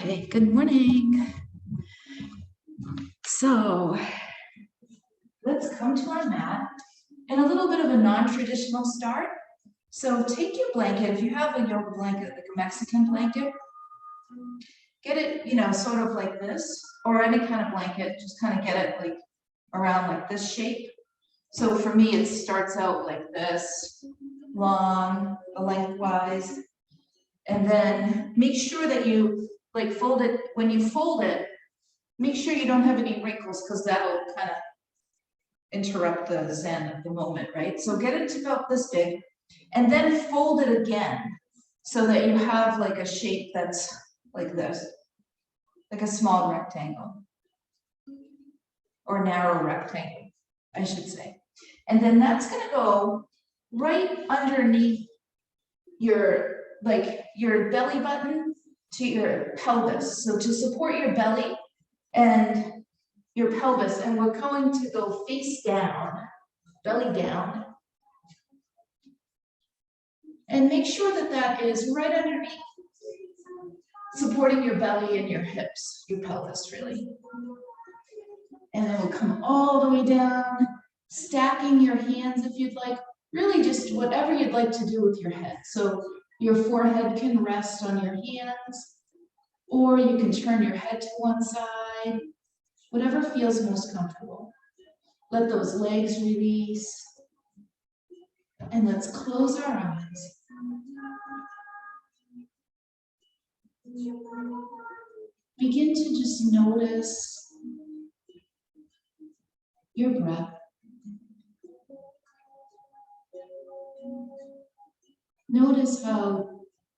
Okay, good morning. So let's come to our mat and a little bit of a non-traditional start. So take your blanket, if you have a yoga blanket, like a Mexican blanket, get it, sort of like this, or any kind of blanket, just kind of get it like around like this shape. So for me, it starts out like this, long, lengthwise, and then make sure that you like fold it. When you fold it, make sure you don't have any wrinkles because that'll kind of interrupt the zen of the moment, right? So get it to about this big and then fold it again so that you have like a shape that's like this, like a small rectangle or narrow rectangle, I should say. And then that's going to go right underneath your belly button to your pelvis. So to support your belly and your pelvis, and we're going to go face down, belly down. And make sure that that is right underneath, supporting your belly and your hips, your pelvis really. And then we'll come all the way down, stacking your hands if you'd like, really just whatever you'd like to do with your head. So your forehead can rest on your hands, or you can turn your head to one side, whatever feels most comfortable. Let those legs release. And let's close our eyes. Begin to just notice your breath. Notice how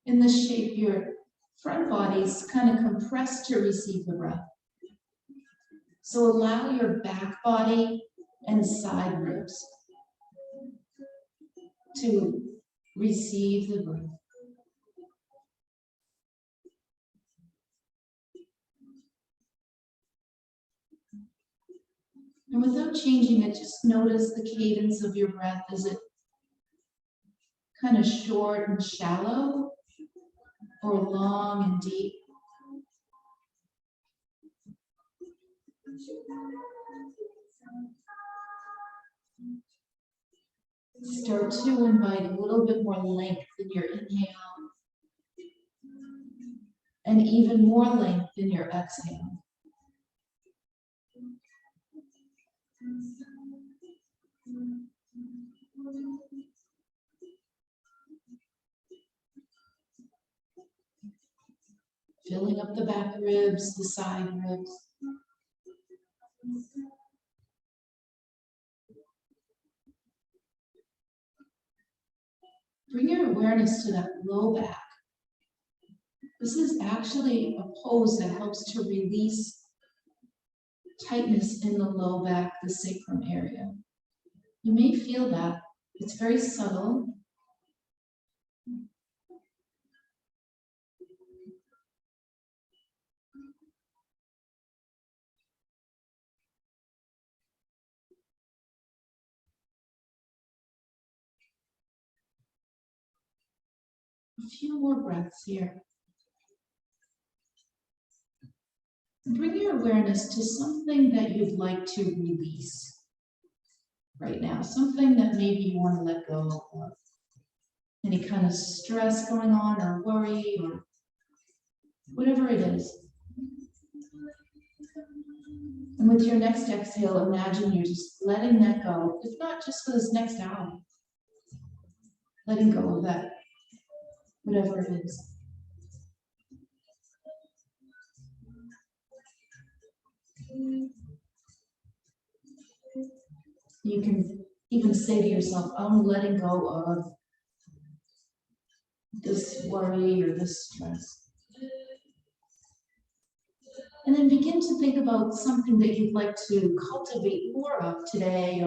in this shape your front body's kind of compressed to receive the breath. So allow your back body and side ribs to receive the breath. And without changing it, just notice the cadence of your breath. Is it kind of short and shallow or long and deep? Start to invite a little bit more length in your inhale and even more length in your exhale. Filling up the back ribs, the side ribs. Bring your awareness to that low back. This is actually a pose that helps to release tightness in the low back, the sacrum area. You may feel that. It's very subtle. A few more breaths here. Bring your awareness to something that you'd like to release right now, something that maybe you want to let go of. Any kind of stress going on or worry or whatever it is. And with your next exhale, imagine you're just letting that go, if not just for this next hour. Letting go of that, whatever it is. You can even say to yourself, I'm letting go of this worry or this stress. And then begin to think about something that you'd like to cultivate more of today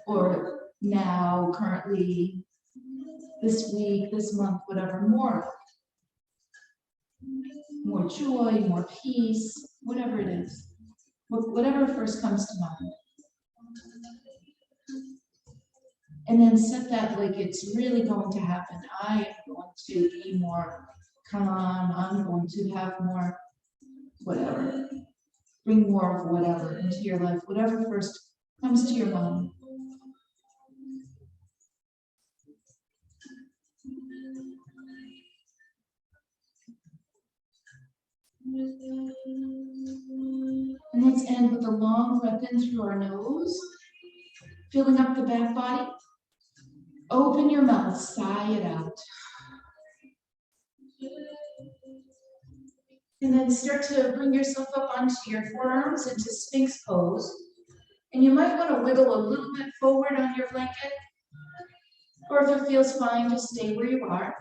or now, currently, this week, this month, whatever, more joy, more peace, whatever it is, whatever first comes to mind. And then set that like it's really going to happen. I am going to be more Come on, I'm going to have more, whatever. Bring more of whatever into your life, whatever first comes to your mind. And let's end with a long breath in through our nose, filling up the back body. Open your mouth, sigh it out. And then start to bring yourself up onto your forearms into Sphinx pose. And you might want to wiggle a little bit forward on your blanket. Or if it feels fine, just stay where you are.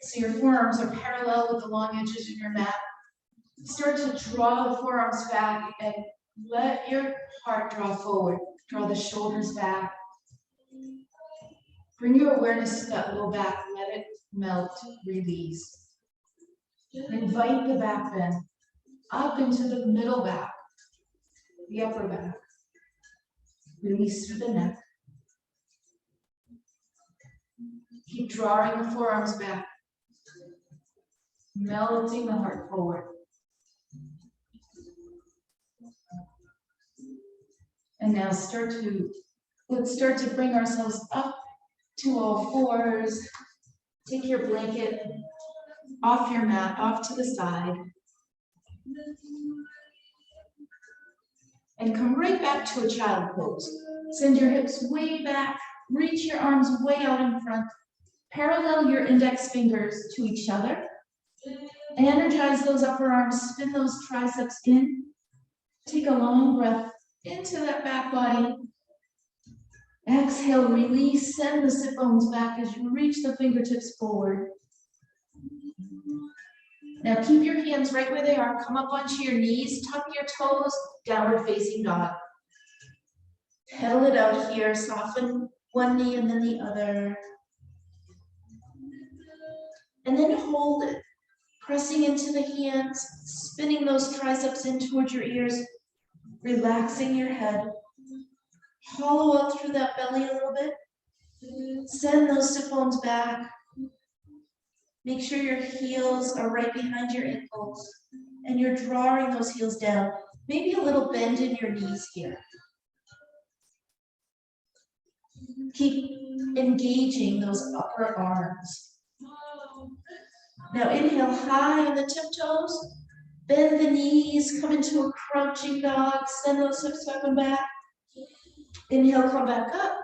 So your forearms are parallel with the long edges of your mat. Start to draw the forearms back and let your heart draw forward. Draw the shoulders back. Bring your awareness to that low back. Let it melt, release. Invite the back bend up into the middle back, the upper back. Release through the neck. Keep drawing the forearms back, melting the heart forward. And now let's start to bring ourselves up to all fours. Take your blanket off your mat, off to the side. And come right back to a child pose. Send your hips way back, reach your arms way out in front. Parallel your index fingers to each other. Energize those upper arms, spin those triceps in. Take a long breath into that back body. Exhale, release, send the sit bones back as you reach the fingertips forward. Now keep your hands right where they are. Come up onto your knees, tuck your toes, downward facing dog. Pedal it out here, soften one knee and then the other. And then hold it, pressing into the hands, spinning those triceps in towards your ears, relaxing your head. Hollow out through that belly a little bit. Send those sit bones back. Make sure your heels are right behind your ankles and you're drawing those heels down. Maybe a little bend in your knees here. Keep engaging those upper arms. Now inhale high on the tiptoes. Bend the knees, come into a crouching dog. Send those hips up and back. Inhale, come back up.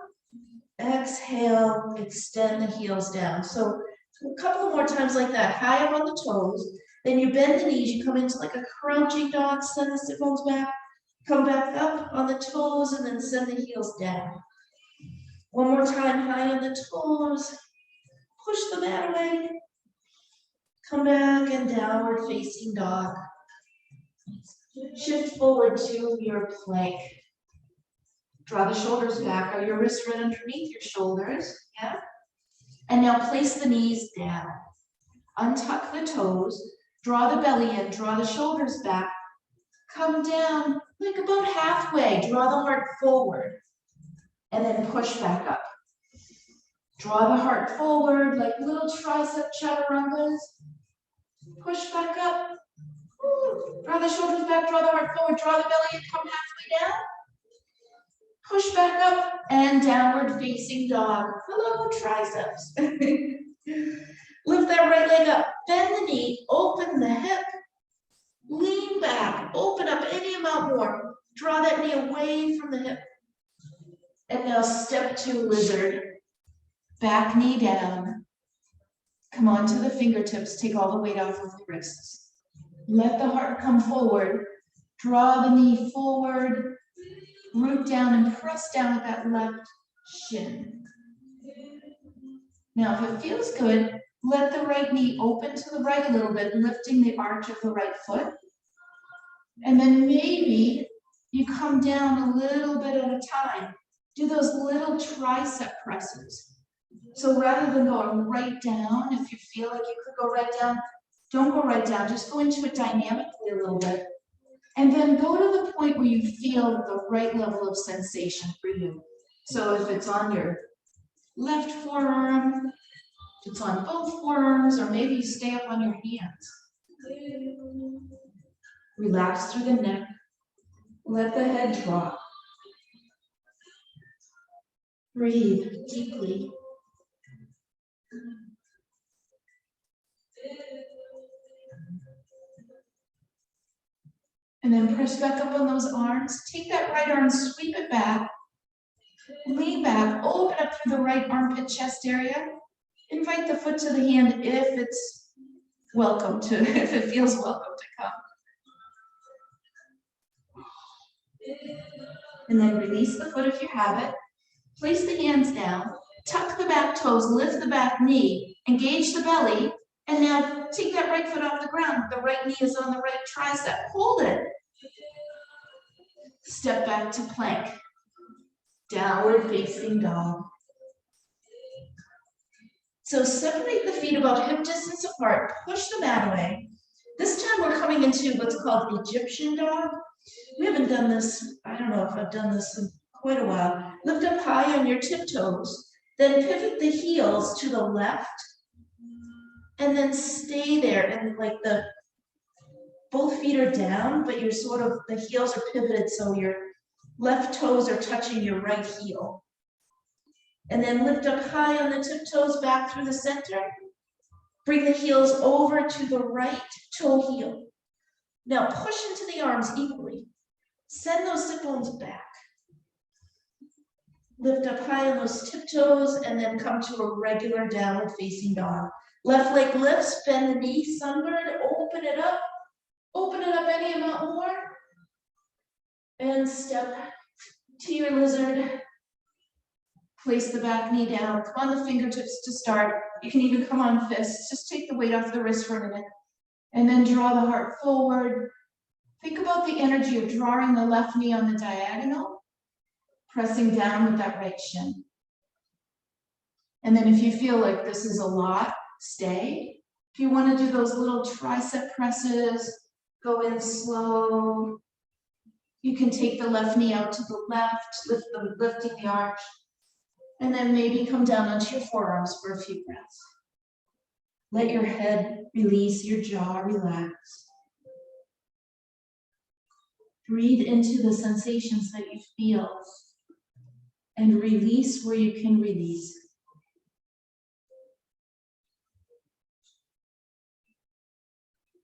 Exhale, extend the heels down. So a couple more times like that, high up on the toes. Then you bend the knees, you come into like a crouching dog, send the sit bones back, come back up on the toes, and then send the heels down. One more time, high on the toes. Push the mat away. Come back and downward facing dog. Shift forward to your plank. Draw the shoulders back. Are your wrists right underneath your shoulders? Yeah. And now place the knees down. Untuck the toes. Draw the belly in. Draw the shoulders back. Come down like about halfway. Draw the heart forward. And then push back up. Draw the heart forward like little tricep chaturangas. Push back up. Ooh. Draw the shoulders back. Draw the heart forward. Draw the belly in. Come halfway down. Push back up and downward facing dog. Hello, triceps. Lift that right leg up. Bend the knee. Open the hip. Lean back. Open up any amount more. Draw that knee away from the hip. And now step to lizard. Back knee down. Come onto the fingertips. Take all the weight off of the wrists. Let the heart come forward. Draw the knee forward. Root down and press down with that left shin. Now, if it feels good, let the right knee open to the right a little bit, lifting the arch of the right foot. And then maybe you come down a little bit at a time. Do those little tricep presses. So rather than going right down, if you feel like you could go right down, don't go right down. Just go into it dynamically a little bit. And then go to the point where you feel the right level of sensation for you. So if it's on your left forearm, It's on both forearms, or maybe you stay up on your hands. Relax through the neck. Let the head drop. Breathe deeply. And then press back up on those arms. Take that right arm, sweep it back. Lean back, open up through the right armpit chest area. Invite the foot to the hand if it's welcome to, if it feels welcome to come. And then release the foot if you have it. Place the hands down, tuck the back toes, lift the back knee, engage the belly, and now take that right foot off the ground. The right knee is on the right tricep. Hold it. Step back to plank. Downward facing dog. So separate the feet about hip distance apart, push the mat away. This time we're coming into what's called Egyptian dog. We haven't done this, I don't know if I've done this in quite a while. Lift up high on your tiptoes, then pivot the heels to the left, and then stay there, and like both feet are down, but you're sort of, the heels are pivoted so your left toes are touching your right heel. And then lift up high on the tiptoes back through the center. Bring the heels over to the right toe heel. Now push into the arms equally. Send those sit bones back. Lift up high on those tiptoes and then come to a regular downward facing dog. Left leg lifts, bend the knee, sunbird, open it up any amount more. And step to your lizard. Place the back knee down, come on the fingertips to start. You can even come on fists, just take the weight off the wrist for a minute. And then draw the heart forward. Think about the energy of drawing the left knee on the diagonal, pressing down with that right shin. And then if you feel like this is a lot, stay. If you want to do those little tricep presses, go in slow. You can take the left knee out to the left, lifting the arch. And then maybe come down onto your forearms for a few breaths. Let your head release, your jaw relax. Breathe into the sensations that you feel and release where you can release.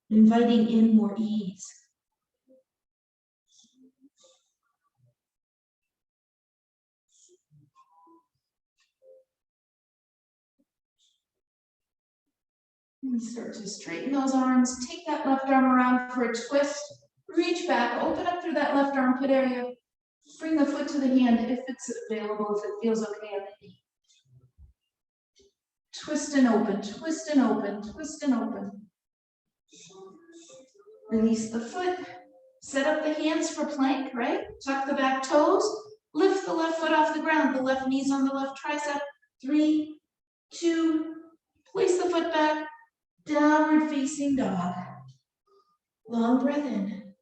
Inviting in more ease. And start to straighten those arms. Take that left arm around for a twist. Reach back, open up through that left armpit area. Bring the foot to the hand if it's available, if it feels okay on the knee. Twist and open, twist and open, twist and open. Release the foot. Set up the hands for plank, right? Tuck the back toes. Lift the left foot off the ground. The left knee's on the left tricep. 3, 2, place the foot back. Downward facing dog. Long breath in.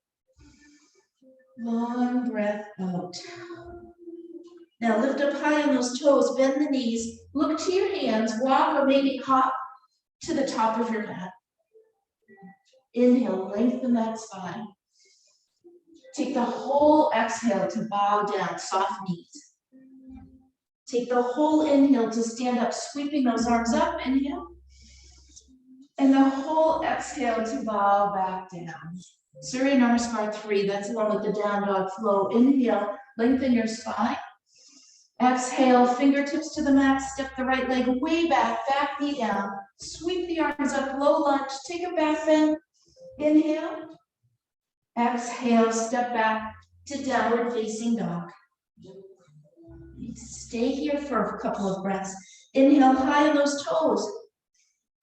Long breath out. Now lift up high on those toes, bend the knees, look to your hands, walk or maybe hop to the top of your mat. Inhale, lengthen that spine. Take the whole exhale to bow down, soft knees. Take the whole inhale to stand up, sweeping those arms up, inhale. And the whole exhale to bow back down. Surya Namaskar 3, that's the one with the down dog flow. Inhale, lengthen your spine. Exhale, fingertips to the mat, step the right leg way back, back knee down. Sweep the arms up, low lunge, take a back bend. Inhale. Exhale, step back to downward facing dog. Stay here for a couple of breaths. Inhale, high on those toes.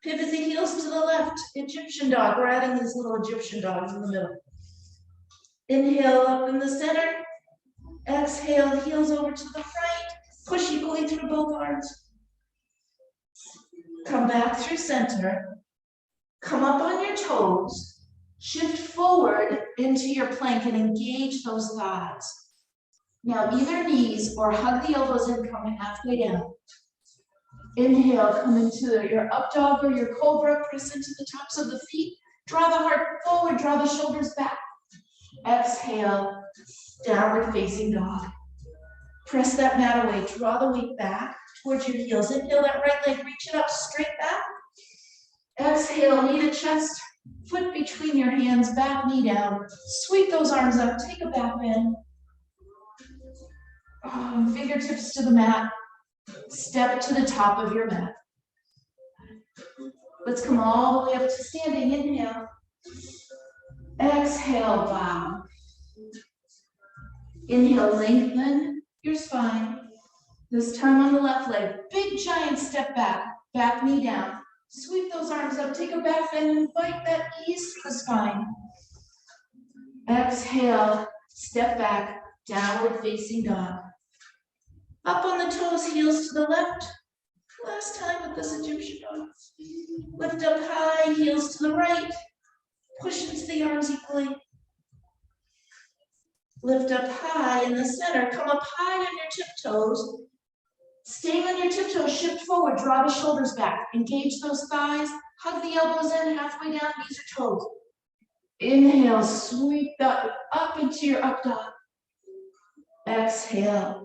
Pivot the heels to the left, Egyptian dog. We're adding these little Egyptian dogs in the middle. Inhale up in the center. Exhale, heels over to the right. Push equally through both arms. Come back through center. Come up on your toes. Shift forward into your plank and engage those thighs. Now either knees or hug the elbows and come halfway down. Inhale, come into your up dog or your cobra, press into the tops of the feet. Draw the heart forward, draw the shoulders back. Exhale, downward facing dog. Press that mat away, draw the weight back towards your heels. Inhale that right leg, reach it up, straight back. Exhale, knee to chest, foot between your hands, back knee down. Sweep those arms up, take a back bend. Fingertips to the mat. Step to the top of your mat. Let's come all the way up to standing. Inhale. Exhale, bow. Inhale, lengthen your spine. This time on the left leg. Big giant step back. Back knee down. Sweep those arms up. Take a back bend and invite that ease through the spine. Exhale. Step back. Downward facing dog. Up on the toes, heels to the left. Last time with this Egyptian dog. Lift up high, heels to the right. Push into the arms equally. Lift up high in the center. Come up high on your tiptoes. Staying on your tiptoes, shift forward, draw the shoulders back. Engage those thighs, hug the elbows in, halfway down, knees or toes. Inhale, sweep that up into your up dog. Exhale.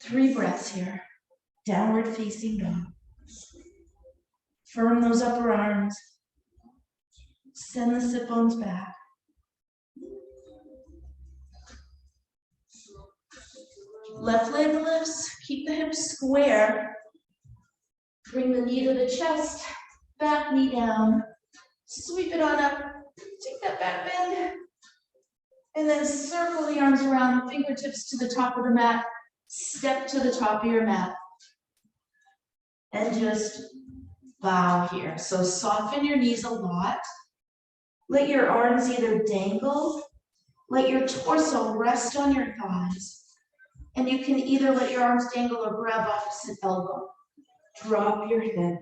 3 breaths here. Downward facing dog. Firm those upper arms. Send the sit bones back. Left leg lifts, keep the hips square. Bring the knee to the chest, back knee down. Sweep it on up, take that back bend. And then circle the arms around, fingertips to the top of the mat. Step to the top of your mat. And just bow here. So soften your knees a lot. Let your arms either dangle, let your torso rest on your thighs. And you can either let your arms dangle or grab opposite elbow. Drop your head.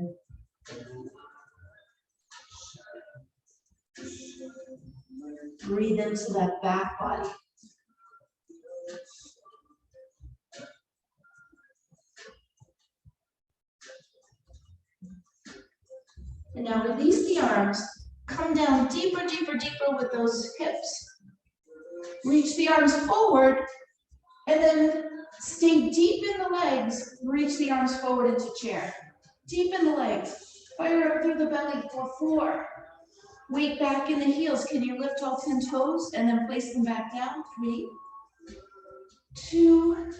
Breathe into that back body. And now release the arms. Come down deeper, deeper, deeper with those hips. Reach the arms forward. And then stay deep in the legs. Reach the arms forward into chair. Deep in the legs. Fire up through the belly for 4. Weight back in the heels. Can you lift all 10 toes and then place them back down? 3, 2.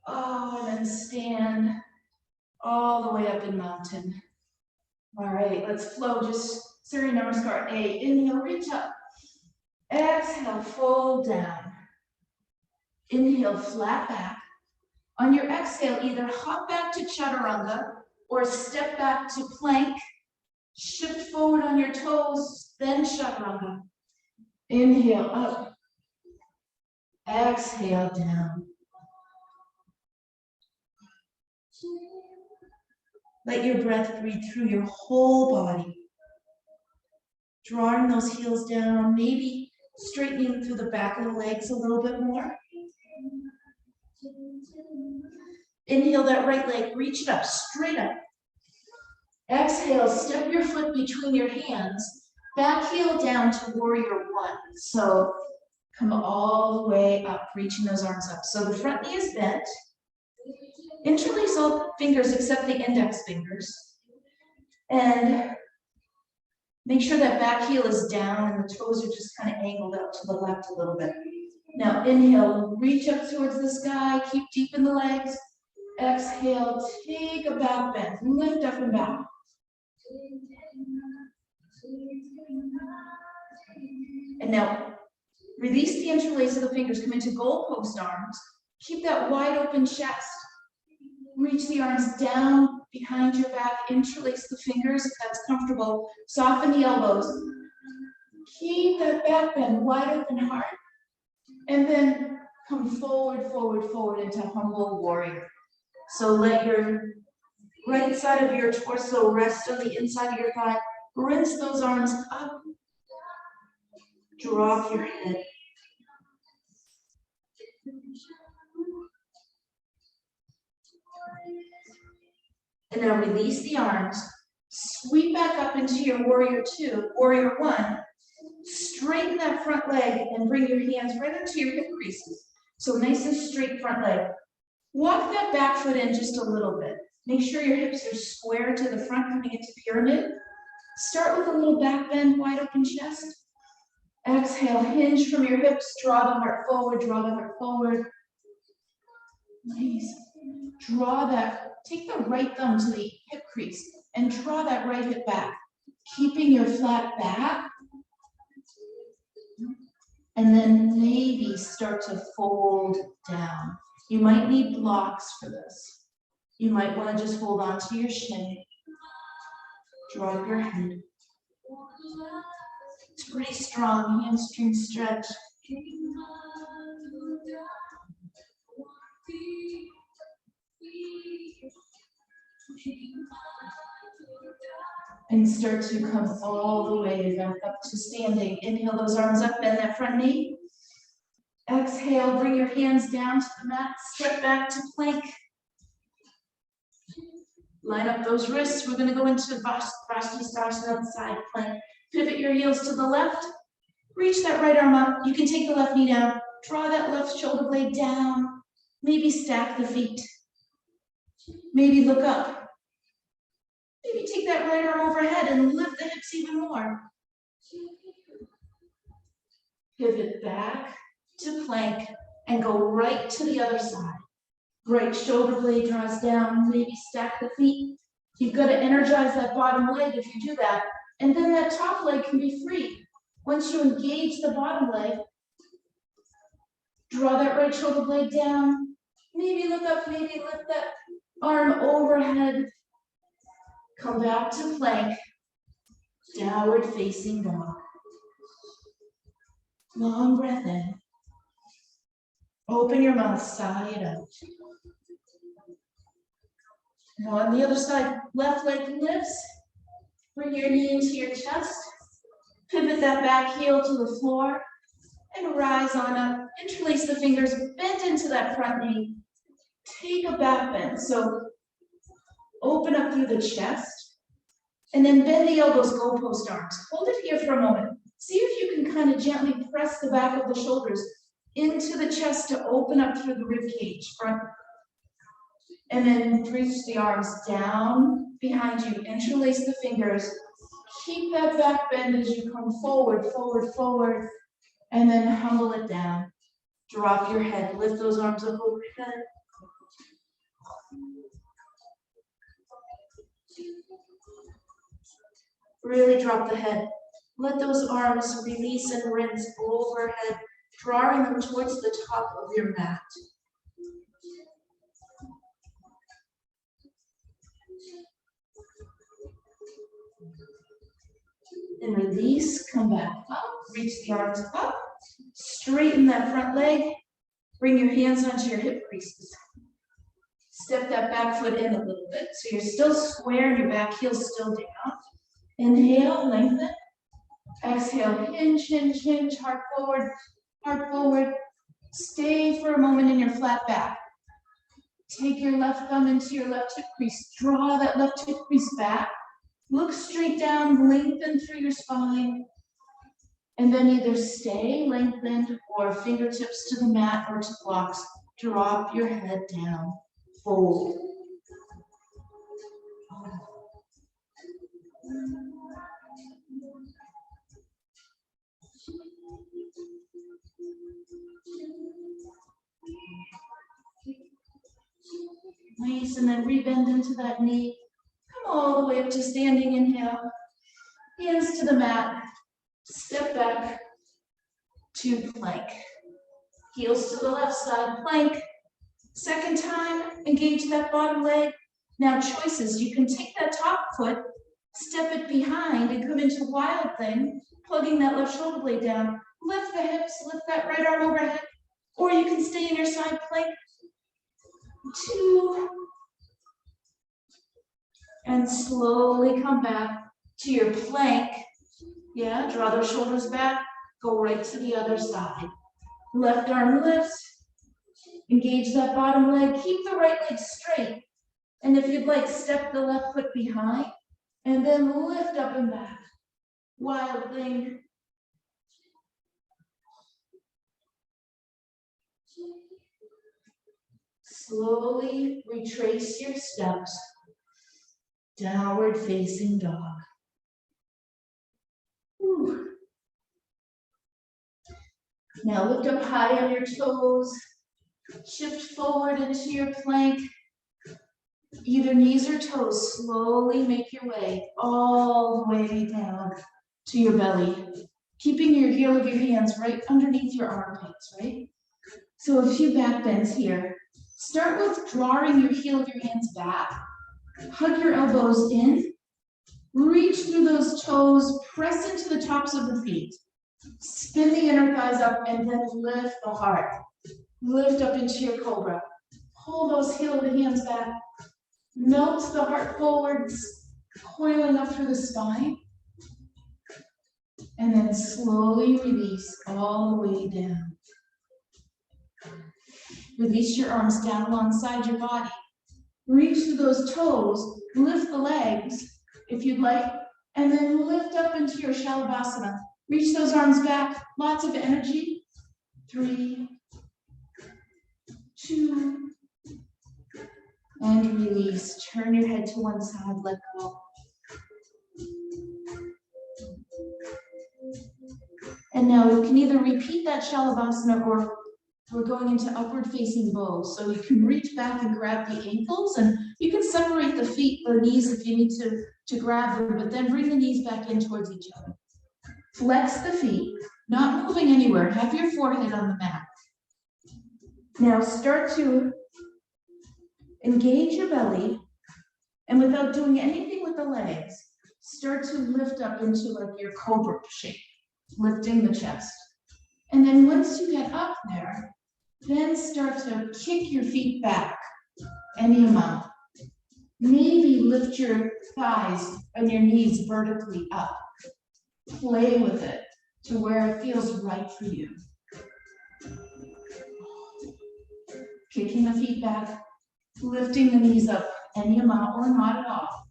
And then stand all the way up in mountain. All right, let's flow. Just Surya Namaskar A. Inhale, reach up. Exhale, fold down. Inhale, flat back. On your exhale, either hop back to Chaturanga or step back to plank. Shift forward on your toes, then Chaturanga. Inhale, up. Exhale, down. Let your breath breathe through your whole body. Drawing those heels down, maybe straightening through the back of the legs a little bit more. Inhale that right leg, reach it up, straight up. Exhale, step your foot between your hands. Back heel down to warrior 1. So come all the way up, reaching those arms up. So the front knee is bent. Interlace all fingers except the index fingers. And make sure that back heel is down and the toes are just kind of angled up to the left a little bit. Now inhale, reach up towards the sky, keep deep in the legs. Exhale, take a back bend, lift up and back. And now release the interlace of the fingers, come into goalpost arms. Keep that wide open chest. Reach the arms down behind your back, interlace the fingers if that's comfortable. Soften the elbows. Keep that back bend, wide open heart. And then come forward, forward, forward into humble warrior. So let your right side of your torso rest on the inside of your thigh. Rinse those arms up. Drop your head. And now release the arms. Sweep back up into your warrior two, warrior one. Straighten that front leg and bring your hands right into your hip creases. So nice and straight front leg. Walk that back foot in just a little bit. Make sure your hips are square to the front, coming into pyramid. Start with a little back bend, wide open chest. Exhale, hinge from your hips, draw the heart forward, draw the heart forward. Nice. Draw that, take the right thumb to the hip crease and draw that right hip back, keeping your flat back. And then maybe start to fold down. You might need blocks for this. You might want to just hold on to your shin. Drop your head. It's pretty strong, hamstring stretch. And start to come all the way back up to standing. Inhale those arms up, bend that front knee. Exhale, bring your hands down to the mat, step back to plank. Line up those wrists. We're gonna go into Vastisthasana side plank. Pivot your heels to the left. Reach that right arm up. You can take the left knee down. Draw that left shoulder blade down. Maybe stack the feet. Maybe look up. Maybe take that right arm overhead and lift the hips even more. Pivot back to plank and go right to the other side. Right shoulder blade draws down, maybe stack the feet. You've got to energize that bottom leg if you do that. And then that top leg can be free. Once you engage the bottom leg, draw that right shoulder blade down. Maybe look up, maybe lift that arm overhead. Come back to plank, downward facing dog. Long breath in. Open your mouth, sigh it out. Now on the other side, left leg lifts. Bring your knee into your chest. Pivot that back heel to the floor and rise on up. Interlace the fingers, bend into that front knee. Take a back bend. So open up through the chest and then bend the elbows, goalpost arms. Hold it here for a moment. See if you can kind of gently press the back of the shoulders into the chest to open up through the rib cage, front. And then reach the arms down behind you, interlace the fingers. Keep that back bend as you come forward, forward, forward, and then humble it down. Drop your head, lift those arms up overhead. Really drop the head. Let those arms release and rinse overhead, drawing them towards the top of your mat. And release, come back up, reach the arms up, straighten that front leg, bring your hands onto your hip creases. Step that back foot in a little bit. So you're still square and your back heel's still down. Inhale, lengthen. Exhale, hinge, hinge, hinge, heart forward, heart forward. Stay for a moment in your flat back. Take your left thumb into your left hip crease. Draw that left hip crease back. Look straight down, lengthen through your spine. And then either stay lengthened or fingertips to the mat or to blocks. Drop your head down, fold. Nice, and then rebend into that knee. Come all the way up to standing, inhale. Hands to the mat. Step back to plank. Heels to the left side, plank. Second time, engage that bottom leg. Now choices, you can take that top foot, step it behind and come into wild thing, plugging that left shoulder blade down. Lift the hips, lift that right arm overhead, or you can stay in your side plank. 2. And slowly come back to your plank. Yeah, draw those shoulders back, go right to the other side. Left arm lifts, engage that bottom leg, keep the right leg straight. And if you'd like, step the left foot behind and then lift up and back. Wild thing. Slowly retrace your steps. Downward facing dog. Whew. Now lift up high on your toes. Shift forward into your plank. Either knees or toes, slowly make your way all the way down to your belly. Keeping your heel of your hands right underneath your armpits, right? So a few back bends here. Start with drawing your heel of your hands back. Hug your elbows in. Reach through those toes, press into the tops of the feet. Spin the inner thighs up and then lift the heart. Lift up into your cobra. Pull those heel of the hands back. Melt the heart forwards, coiling up through the spine. And then slowly release all the way down. Release your arms down alongside your body. Reach through those toes, lift the legs if you'd like, and then lift up into your Shalabhasana. Reach those arms back, lots of energy. 3, 2, and release. Turn your head to one side, let go. And now you can either repeat that Shalabhasana or we're going into upward facing bow. So you can reach back and grab the ankles, and you can separate the feet, the knees if you need to grab them, but then bring the knees back in towards each other. Flex the feet, not moving anywhere. Have your forehead on the mat. Now start to engage your belly, and without doing anything with the legs, start to lift up into like your cobra shape, lifting the chest. And then once you get up there, then start to kick your feet back any amount. Maybe lift your thighs and your knees vertically up. Play with it to where it feels right for you. Kicking the feet back, lifting the knees up any amount or not at all.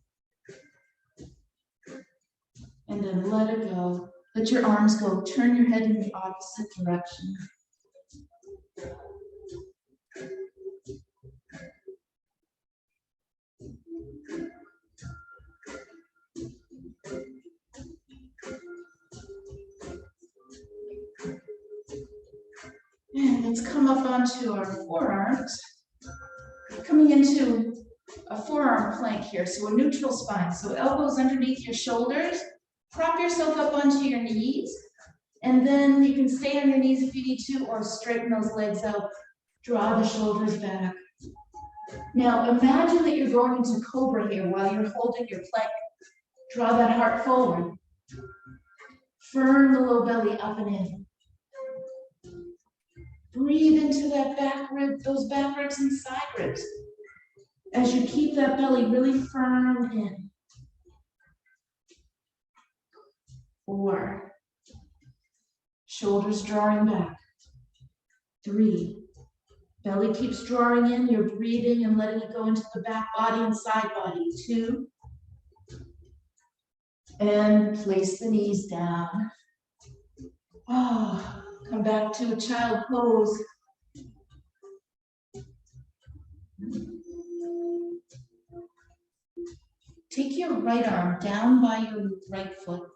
And then let it go. Let your arms go. Turn your head in the opposite direction. And let's come up onto our forearms. Coming into a forearm plank here, so a neutral spine. So elbows underneath your shoulders. Prop yourself up onto your knees. And then you can stay on your knees if you need to, or straighten those legs out. Draw the shoulders back. Now imagine that you're going into cobra here while you're holding your plank. Draw that heart forward. Firm the low belly up and in. Breathe into that back rib, those back ribs and side ribs, as you keep that belly really firm in. 4, shoulders drawing back. 3, belly keeps drawing in, you're breathing and letting it go into the back body and side body. 2, and place the knees down. Oh, come back to a child pose. Take your right arm down by your right foot.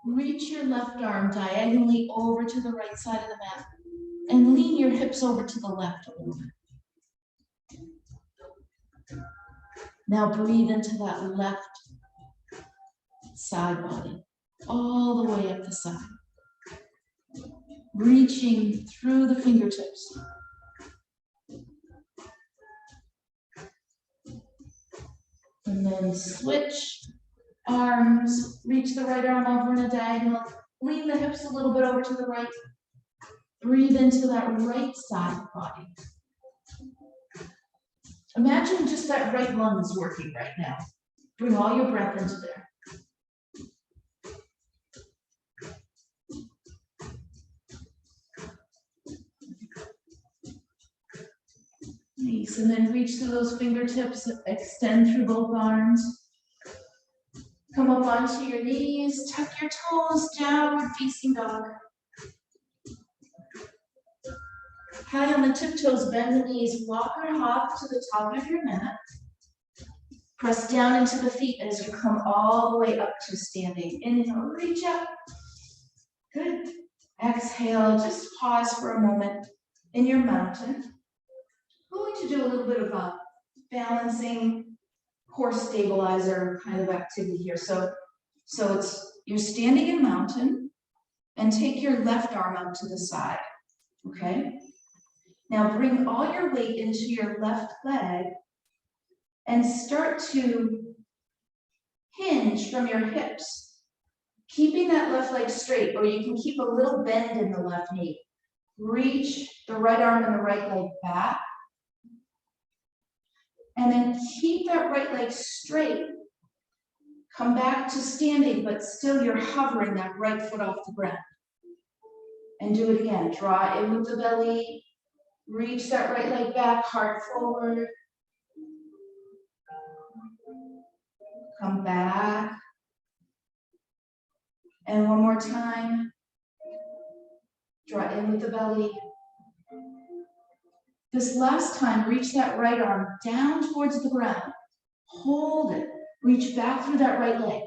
Reach your left arm diagonally over to the right side of the mat and lean your hips over to the left a little bit. Now breathe into that left side body, all the way up the side. Reaching through the fingertips. And then switch arms, reach the right arm over in a diagonal, lean the hips a little bit over to the right. Breathe into that right side body. Imagine just that right lung is working right now. Bring all your breath into there. Release, and then reach through those fingertips, extend through both arms. Come up onto your knees, tuck your toes, downward facing dog. High on the tiptoes, bend the knees, walk or hop to the top of your mat. Press down into the feet as you come all the way up to standing. Inhale, reach up. Good. Exhale, just pause for a moment in your mountain. We're going to do a little bit of a balancing core stabilizer kind of activity here. So it's you're standing in mountain and take your left arm out to the side, okay? Now bring all your weight into your left leg and start to hinge from your hips, keeping that left leg straight, or you can keep a little bend in the left knee. Reach the right arm and the right leg back, and then keep that right leg straight. Come back to standing, but still you're hovering that right foot off the ground. And do it again. Draw in with the belly, reach that right leg back, heart forward. Come back. And one more time. Draw in with the belly. This last time, reach that right arm down towards the ground. Hold it. Reach back through that right leg.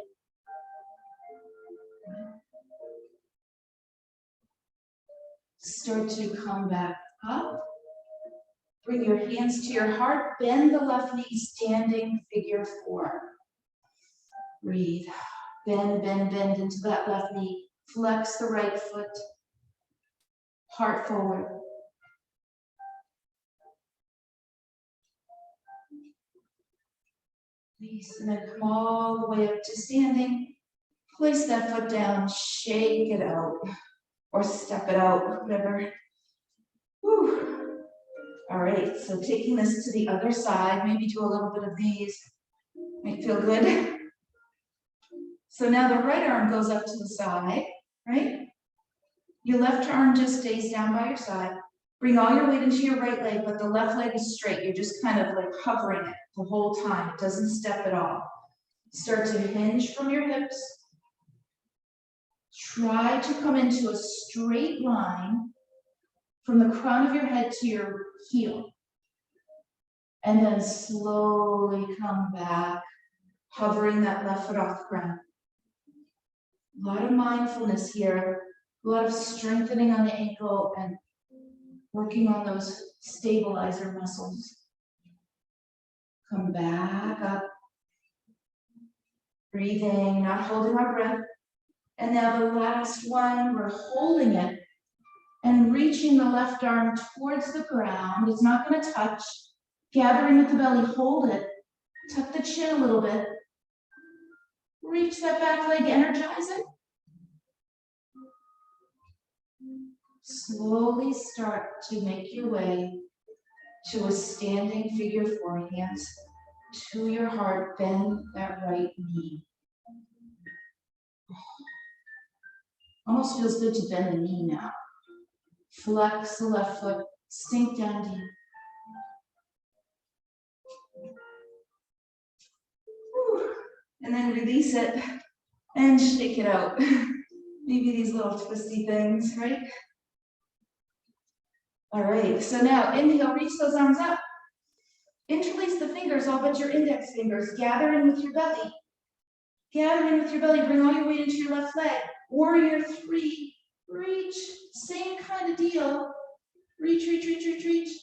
Start to come back up. Bring your hands to your heart. Bend the left knee, standing figure four. Breathe. Bend, bend, bend into that left knee. Flex the right foot. Heart forward. Release, and then come all the way up to standing. Place that foot down, shake it out, or step it out, whatever. Whew. All right, so taking this to the other side, maybe do a little bit of these. Might feel good. So now the right arm goes up to the side, right? Your left arm just stays down by your side. Bring all your weight into your right leg, but the left leg is straight. You're just kind of like hovering it the whole time. It doesn't step at all. Start to hinge from your hips. Try to come into a straight line from the crown of your head to your heel. And then slowly come back, hovering that left foot off the ground. A lot of mindfulness here, a lot of strengthening on the ankle and working on those stabilizer muscles. Come back up. Breathing, not holding our breath. And now the last one, we're holding it and reaching the left arm towards the ground. It's not going to touch. Gathering with the belly, hold it. Tuck the chin a little bit. Reach that back leg, energize it. Slowly start to make your way to a standing figure four, hands to your heart, bend that right knee. Almost feels good to bend the knee now. Flex the left foot, sink down deep. Whew. And then release it and shake it out. Maybe these little twisty things, right? All right, so now inhale, reach those arms up. Interlace the fingers, all but your index fingers. Gather in with your belly. Gather in with your belly, bring all your weight into your left leg. Warrior three, reach, same kind of deal. Reach, reach, reach, reach, reach.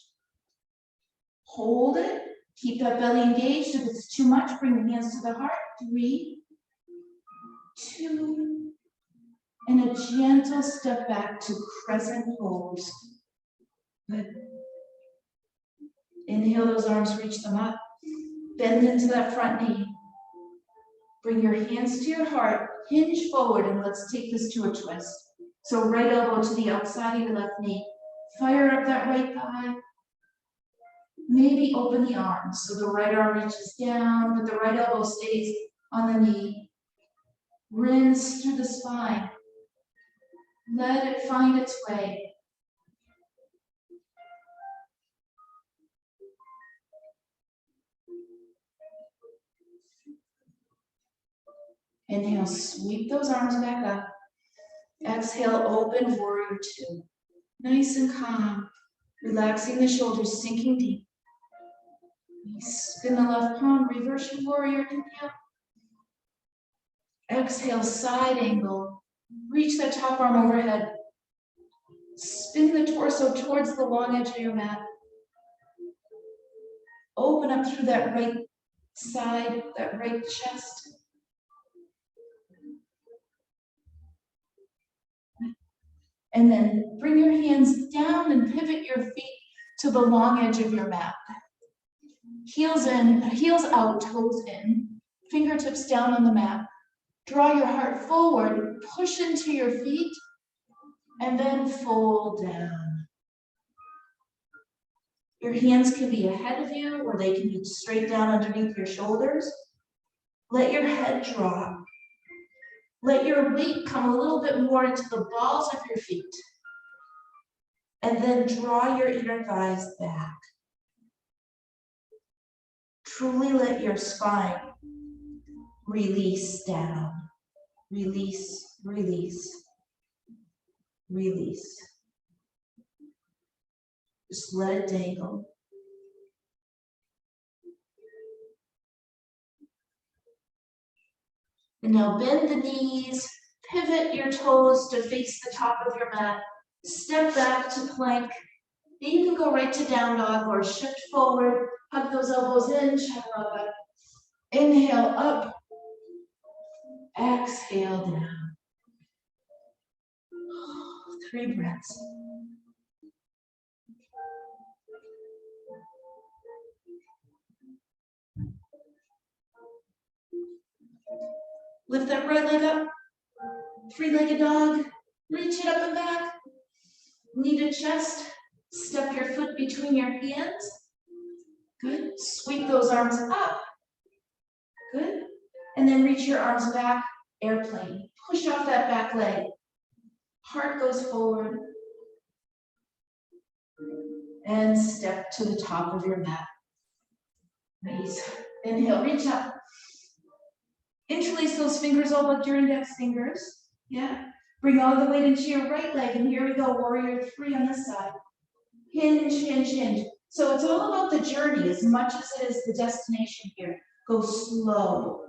Hold it, keep that belly engaged. If it's too much, bring the hands to the heart. 3, 2, and a gentle step back to crescent pose. Good. Inhale those arms, reach them up. Bend into that front knee. Bring your hands to your heart, hinge forward, and let's take this to a twist. So right elbow to the outside of your left knee. Fire up that right thigh. Maybe open the arms. So the right arm reaches down, but the right elbow stays on the knee. Rinse through the spine. Let it find its way. Inhale, sweep those arms back up. Exhale, open warrior two. Nice and calm. Relaxing the shoulders, sinking deep. Spin the left palm, reverse your warrior, inhale. Exhale, side angle. Reach that top arm overhead. Spin the torso towards the long edge of your mat. Open up through that right side, that right chest. And then bring your hands down and pivot your feet to the long edge of your mat. Heels in, heels out, toes in, fingertips down on the mat. Draw your heart forward, push into your feet, and then fold down. Your hands can be ahead of you, or they can be straight down underneath your shoulders. Let your head drop. Let your weight come a little bit more into the balls of your feet. And then draw your inner thighs back. Truly let your spine release down. Release, release, release. Just let it dangle. And now bend the knees, pivot your toes to face the top of your mat. Step back to plank. Then you can go right to down dog or shift forward, hug those elbows in, chaturanga. Inhale up, exhale down. 3 breaths. Lift that right leg up, 3-legged dog, reach it up and back. Knee to chest, step your foot between your hands. Good, sweep those arms up. Good, and then reach your arms back, airplane. Push off that back leg. Heart goes forward. And step to the top of your mat. Nice. Inhale, reach up. Interlace those fingers all but your index fingers. Yeah. Bring all the weight into your right leg. And here we go, warrior 3 on this side. Hinge, hinge, hinge. So it's all about the journey as much as it is the destination here. Go slow,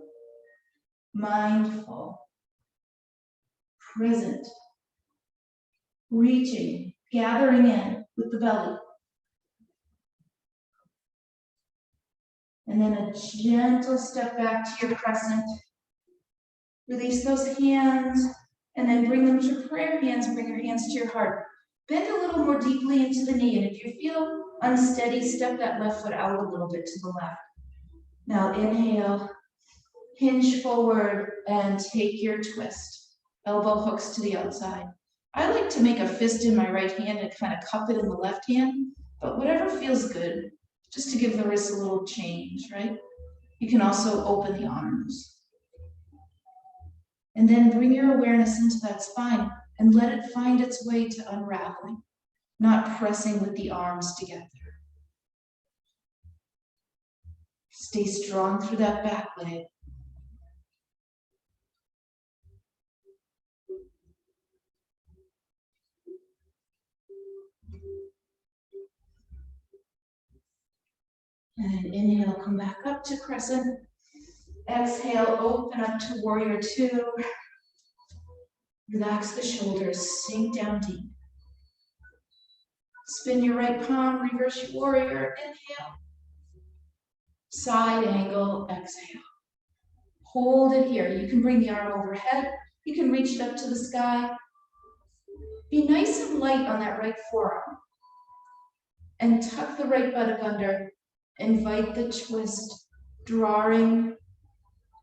mindful, present, reaching, gathering in with the belly. And then a gentle step back to your crescent. Release those hands and then bring them to prayer hands. Bring your hands to your heart. Bend a little more deeply into the knee. And if you feel unsteady, step that left foot out a little bit to the left. Now inhale, hinge forward and take your twist. Elbow hooks to the outside. I like to make a fist in my right hand and kind of cup it in the left hand, but whatever feels good, just to give the wrist a little change, right? You can also open the arms. And then bring your awareness into that spine and let it find its way to unraveling, not pressing with the arms together. Stay strong through that back leg. And inhale, come back up to crescent. Exhale, open up to warrior 2. Relax the shoulders, sink down deep. Spin your right palm, reverse your warrior, inhale. Side angle, exhale. Hold it here. You can bring the arm overhead. You can reach it up to the sky. Be nice and light on that right forearm. And tuck the right buttock under. Invite the twist, drawing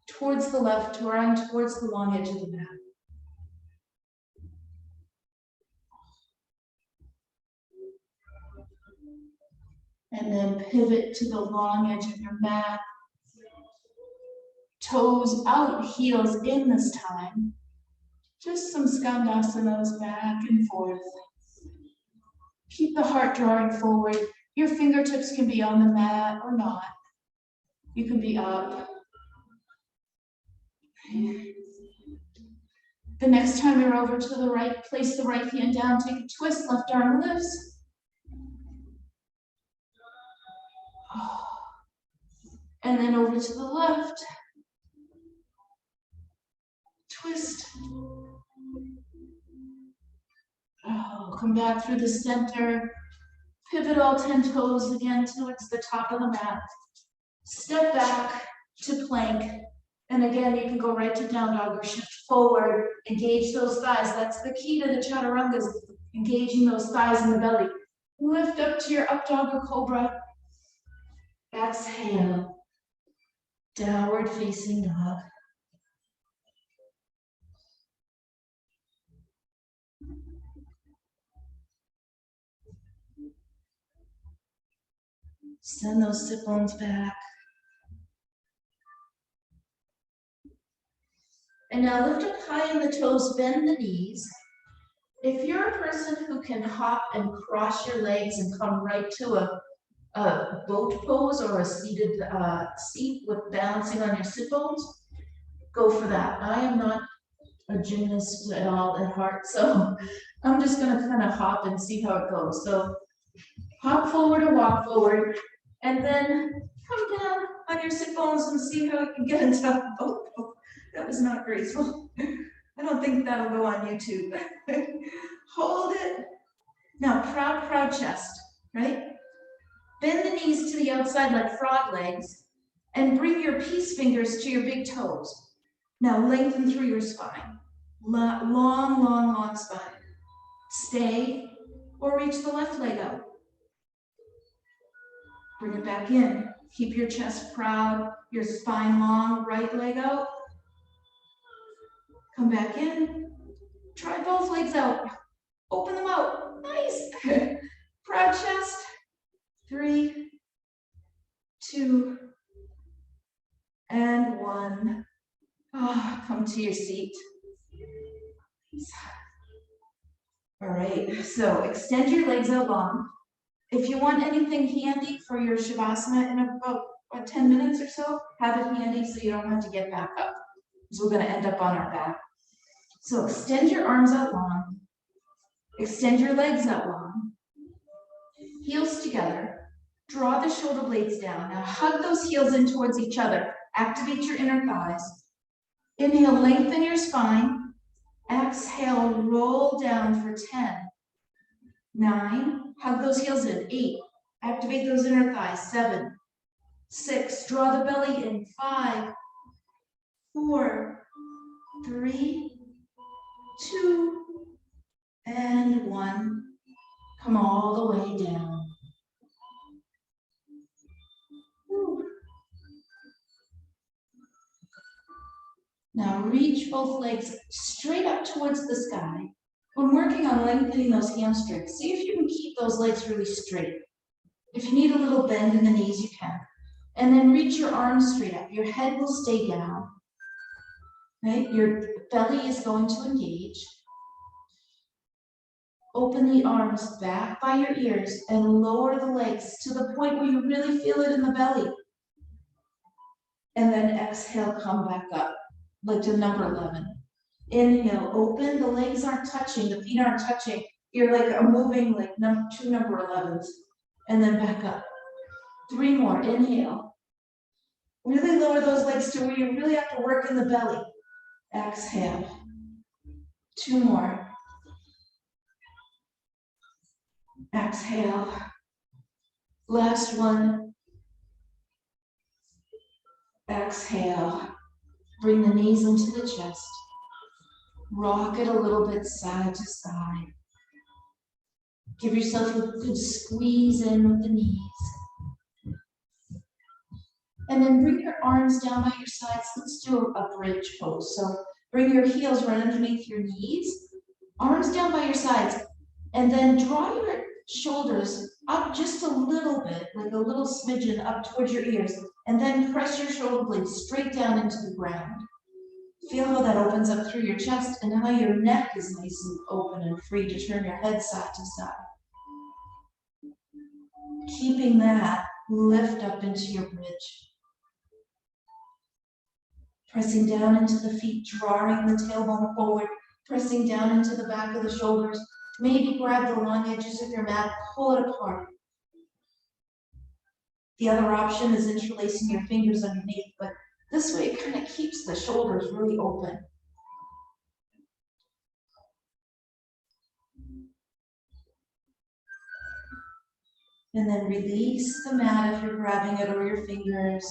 towards the left, drawing towards the long edge of the mat. And then pivot to the long edge of your mat. Toes out, heels in this time. Just some skandhasanas back and forth. Keep the heart drawing forward. Your fingertips can be on the mat or not. You can be up. The next time you're over to the right, place the right hand down, take a twist, left arm lifts. And then over to the left. Twist. Oh, come back through the center. Pivot all 10 toes again towards the top of the mat. Step back to plank. And again, you can go right to down dog or shift forward. Engage those thighs. That's the key to the chaturangas, engaging those thighs in the belly. Lift up to your up dog or cobra. Exhale. Downward facing dog. Send those sit bones back. And now lift up high in the toes, bend the knees. If you're a person who can hop and cross your legs and come right to a boat pose or a seated seat with balancing on your sit bones, go for that. I am not a gymnast at all at heart, so I'm just gonna kind of hop and see how it goes. So hop forward or walk forward, and then come down on your sit bones and see how you can get into a boat pose. That was not graceful. I don't think that'll go on YouTube. Hold it. Now, proud chest, right? Bend the knees to the outside like frog legs and bring your peace fingers to your big toes. Now, lengthen through your spine. Long spine. Stay or reach the left leg out. Bring it back in. Keep your chest proud, your spine long, right leg out. Come back in. Try both legs out. Open them out. Nice. Proud chest. 3, 2, and 1. Oh, come to your seat. All right, so extend your legs out long. If you want anything handy for your Shavasana in about 10 minutes or so, have it handy so you don't have to get back up, because we're going to end up on our back. So extend your arms out long. Extend your legs out long. Heels together. Draw the shoulder blades down. Now hug those heels in towards each other. Activate your inner thighs. Inhale, lengthen your spine. Exhale, roll down for 10. 9, hug those heels in. 8, activate those inner thighs. 7, 6, draw the belly in. 5, 4, 3, 2, and 1. Come all the way down. Now reach both legs straight up towards the sky. When working on lengthening those hamstrings, see if you can keep those legs really straight. If you need a little bend in the knees, you can. And then reach your arms straight up. Your head will stay down. Right? Your belly is going to engage. Open the arms back by your ears and lower the legs to the point where you really feel it in the belly. And then exhale, come back up, like to number 11. Inhale, open, the legs aren't touching, the feet aren't touching. You're like moving like 2 number 11s. And then back up. 3 more, inhale. Really lower those legs to where you really have to work in the belly. Exhale. 2 more. Exhale. Last one. Exhale. Bring the knees into the chest. Rock it a little bit side to side. Give yourself a good squeeze in with the knees. And then bring your arms down by your sides. Let's do a bridge pose. So bring your heels right underneath your knees. Arms down by your sides. And then draw your shoulders up just a little bit, like a little smidgen up towards your ears. And then press your shoulder blades straight down into the ground. Feel how that opens up through your chest and how your neck is nice and open and free to turn your head side to side. Keeping that, lift up into your bridge. Pressing down into the feet, drawing the tailbone forward. Pressing down into the back of the shoulders. Maybe grab the long edges of your mat, pull it apart. The other option is interlacing your fingers underneath, but this way it kind of keeps the shoulders really open. And then release the mat if you're grabbing it or your fingers,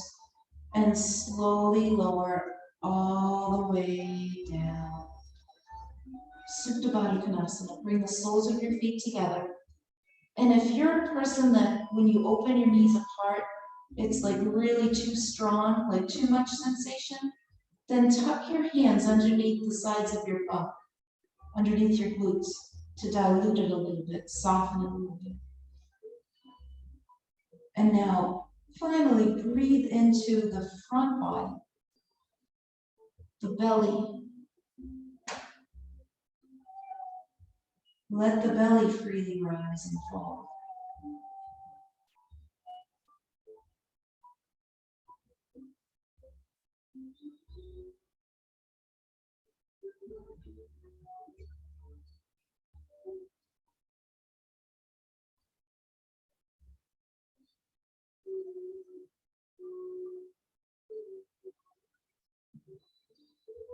and slowly lower all the way down. Supta Baddha Konasana. Bring the soles of your feet together. And if you're a person that when you open your knees apart, it's like really too strong, like too much sensation, then tuck your hands underneath the sides of your butt, underneath your glutes, to dilute it a little bit, soften it a little bit. And now, finally, breathe into the front body, the belly. Let the belly freely rise and fall.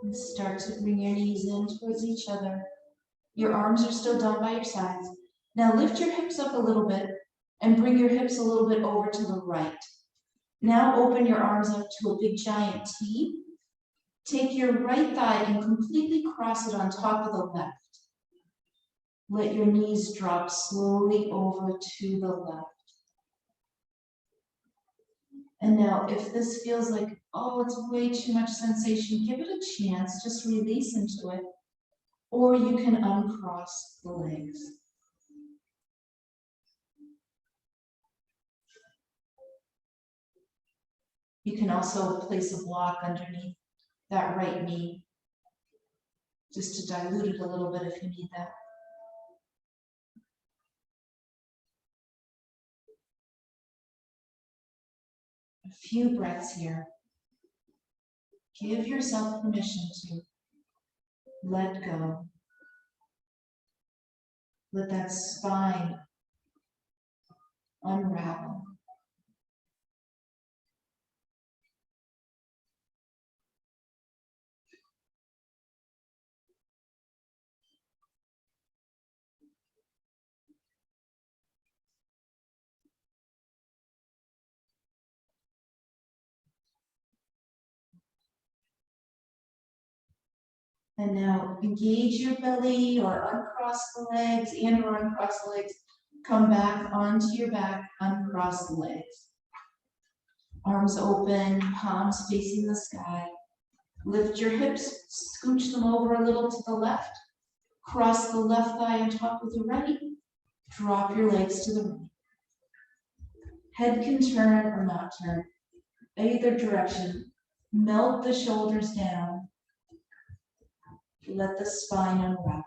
And start to bring your knees in towards each other. Your arms are still down by your sides. Now lift your hips up a little bit and bring your hips a little bit over to the right. Now open your arms up to a big giant T. Take your right thigh and completely cross it on top of the left. Let your knees drop slowly over to the left. And now if this feels like, oh, it's way too much sensation, give it a chance, just release into it. Or you can uncross the legs. You can also place a block underneath that right knee, just to dilute it a little bit if you need that. A few breaths here. Give yourself permission to let go. Let that spine unravel. And now engage your belly or uncross the legs or uncross the legs. Come back onto your back, uncross the legs. Arms open, palms facing the sky. Lift your hips, scooch them over a little to the left. Cross the left thigh on top of the right. Drop your legs to the right. Head can turn or not turn, either direction. Melt the shoulders down. Let the spine unwrap.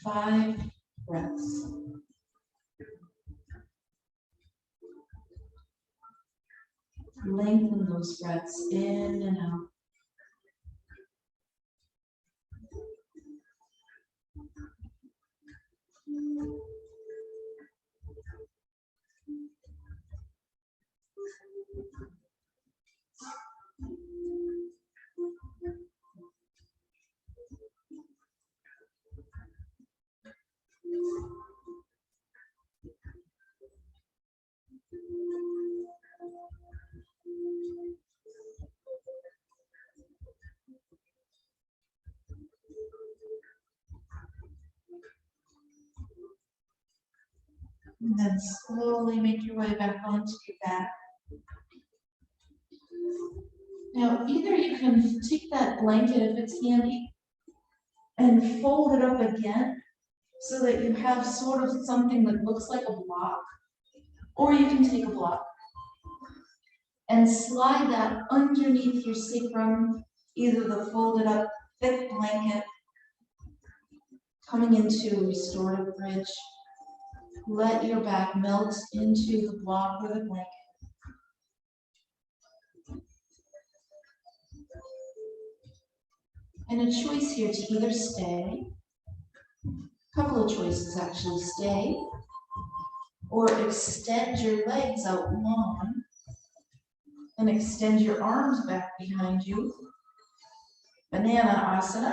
5 breaths. Lengthen those breaths in and out. And then slowly make your way back onto your back. Now, either you can take that blanket if it's handy and fold it up again so that you have sort of something that looks like a block, or you can take a block and slide that underneath your sacrum, either the folded up thick blanket coming into restorative bridge. Let your back melt into the block or the blanket. And a choice here to either stay, a couple of choices actually, stay, or extend your legs out long and extend your arms back behind you. Banana asana.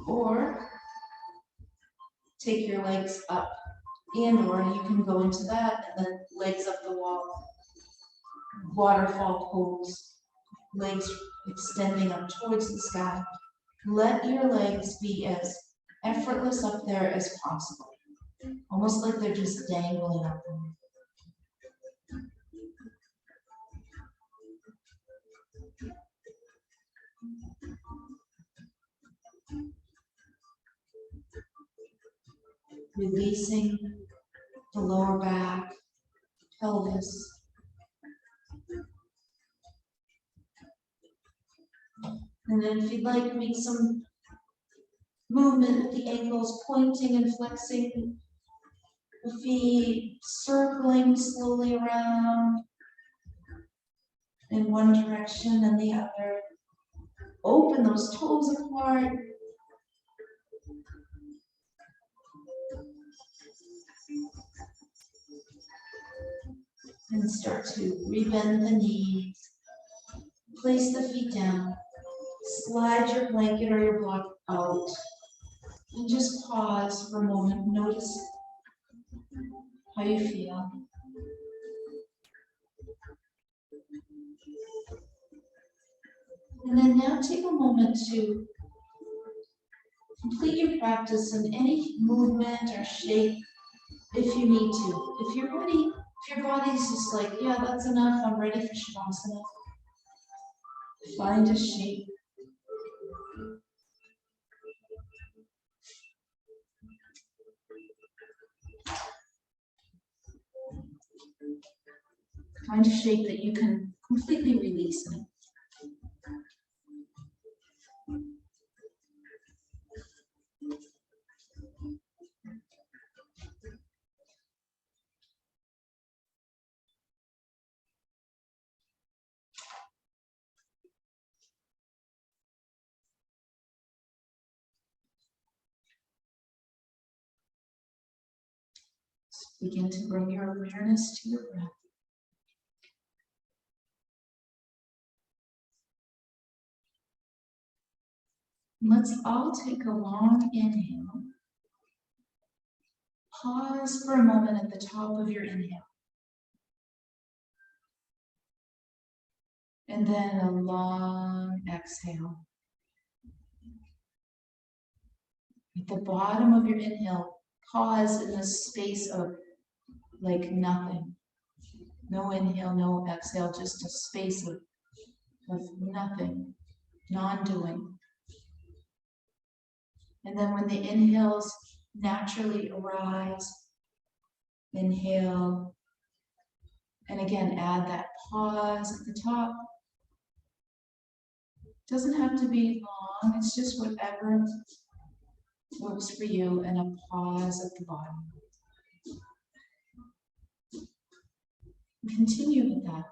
Or take your legs up, and/or you can go into that and then legs up the wall. Waterfall pose, legs extending up towards the sky. Let your legs be as effortless up there as possible, almost like they're just dangling up there. Releasing the lower back, pelvis. And then if you'd like, make some movement with the ankles, pointing and flexing the feet, circling slowly around in one direction and the other. Open those toes apart. And start to rebend the knees. Place the feet down. Slide your blanket or your block out. And just pause for a moment. Notice how you feel. And then now take a moment to complete your practice in any movement or shape if you need to. If your body's just like, yeah, that's enough, I'm ready for Shavasana. Find a shape. Find a shape that you can completely release in. Begin to bring your awareness to your breath. Let's all take a long inhale. Pause for a moment at the top of your inhale. And then a long exhale. At the bottom of your inhale, pause in the space of like nothing. No inhale, no exhale, just a space of nothing, non-doing. And then when the inhales naturally arise, inhale, and again, add that pause at the top. It doesn't have to be long, it's just whatever works for you, and a pause at the bottom. Continue with that.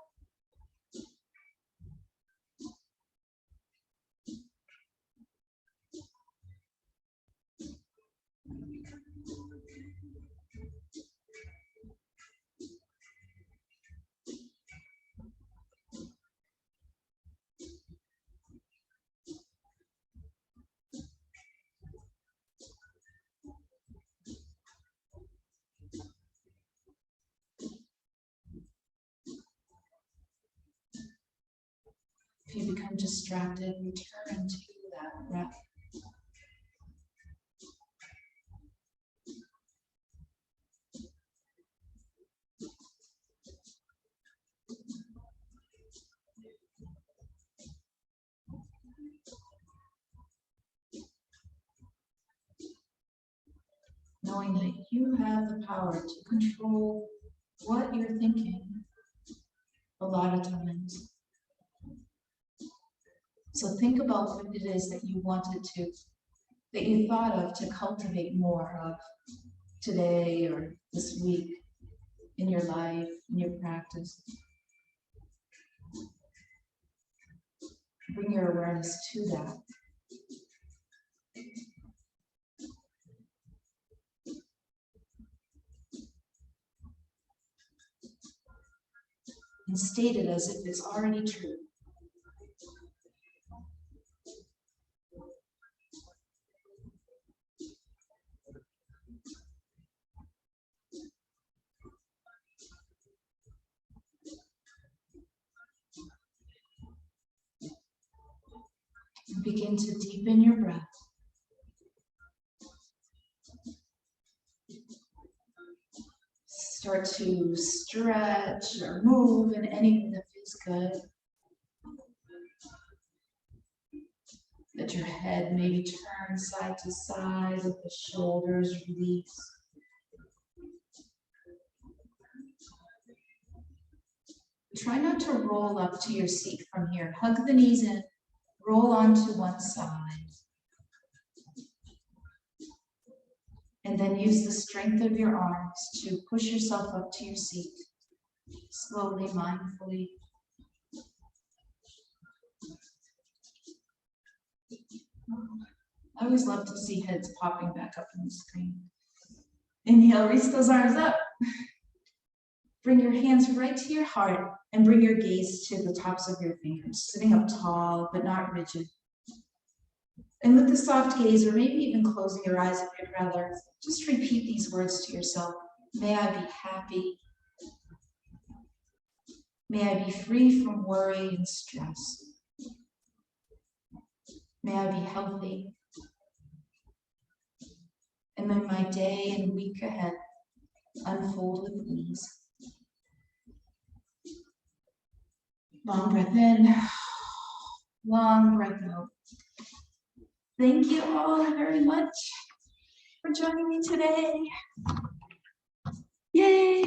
If you become distracted, return to that breath. Knowing that you have the power to control what you're thinking a lot of times. So think about what it is that you wanted to, that you thought of to cultivate more of today or this week in your life, in your practice. Bring your awareness to that. And state it as if it's already true. And begin to deepen your breath. Start to stretch or move in anything that feels good. Let your head maybe turn side to side, let the shoulders release. Try not to roll up to your seat from here. Hug the knees in, roll onto one side. And then use the strength of your arms to push yourself up to your seat, slowly, mindfully. I always love to see heads popping back up on the screen. Inhale, reach those arms up. Bring your hands right to your heart and bring your gaze to the tops of your fingers, sitting up tall but not rigid. And with the soft gaze, or maybe even closing your eyes if you'd rather, just repeat these words to yourself. May I be happy. May I be free from worry and stress. May I be healthy. And may my day and week ahead unfold with ease. Long breath in, long breath out. Thank you all very much for joining me today. Yay!